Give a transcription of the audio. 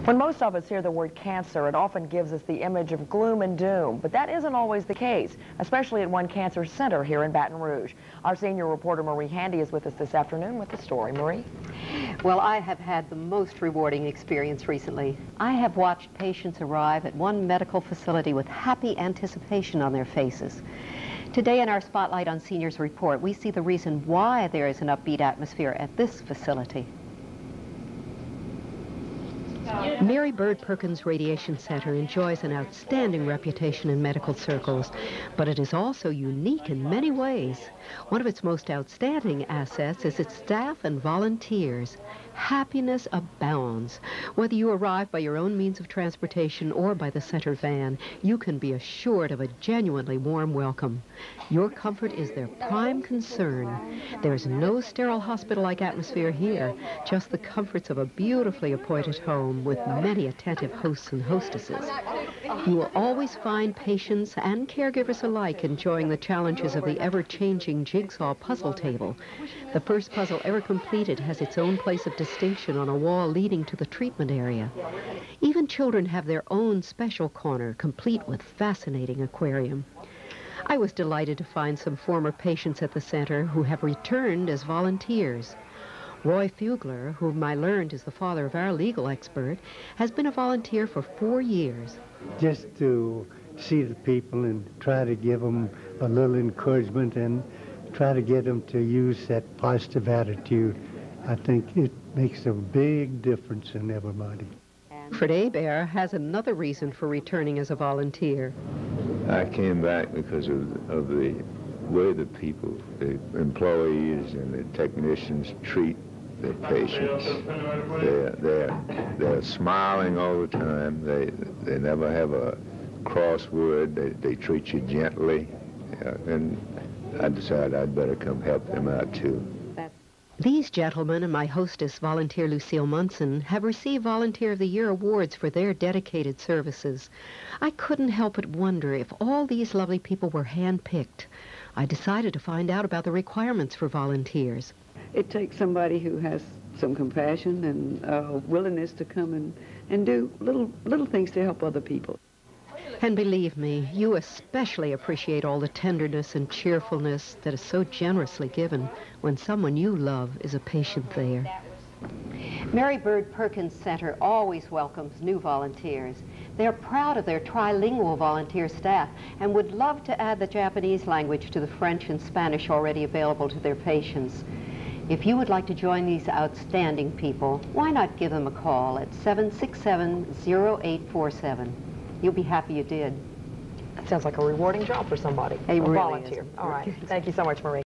When most of us hear the word cancer, it often gives us the image of gloom and doom, but that isn't always the case, especially at one cancer center here in Baton Rouge. Our senior reporter Marie Handy is with us this afternoon with the story. Marie? Well, I have had the most rewarding experience recently. I have watched patients arrive at one medical facility with happy anticipation on their faces. Today in our Spotlight on Seniors report, we see the reason why there is an upbeat atmosphere at this facility. Mary Bird Perkins Radiation Center enjoys an outstanding reputation in medical circles, but it is also unique in many ways. One of its most outstanding assets is its staff and volunteers. Happiness abounds. Whether you arrive by your own means of transportation or by the center van, you can be assured of a genuinely warm welcome. Your comfort is their prime concern. There's no sterile hospital-like atmosphere here, just the comforts of a beautifully appointed home with many attentive hosts and hostesses. You will always find patients and caregivers alike enjoying the challenges of the ever-changing jigsaw puzzle table. The first puzzle ever completed has its own place of distinction on a wall leading to the treatment area. Even children have their own special corner, complete with fascinating aquarium. I was delighted to find some former patients at the center who have returned as volunteers. Roy Fugler, whom I learned is the father of our legal expert, has been a volunteer for 4 years. Just to see the people and try to give them a little encouragement and try to get them to use that positive attitude, I think it makes a big difference in everybody. Buford Hebert has another reason for returning as a volunteer. I came back because of the way the people, the employees and the technicians treat their patients. They're smiling all the time. They never have a cross word. They treat you gently. And I decided I'd better come help them out too. These gentlemen and my hostess, volunteer Lucille Munson, have received Volunteer of the Year awards for their dedicated services. I couldn't help but wonder if all these lovely people were hand-picked. I decided to find out about the requirements for volunteers. It takes somebody who has some compassion and willingness to come and do little things to help other people. And believe me, you especially appreciate all the tenderness and cheerfulness that is so generously given when someone you love is a patient there. Mary Bird Perkins Center always welcomes new volunteers. They're proud of their trilingual volunteer staff and would love to add the Japanese language to the French and Spanish already available to their patients. If you would like to join these outstanding people, why not give them a call at 767-0847. You'll be happy you did. That sounds like a rewarding job for somebody. A volunteer. Is. All right. Thank you so much, Marie.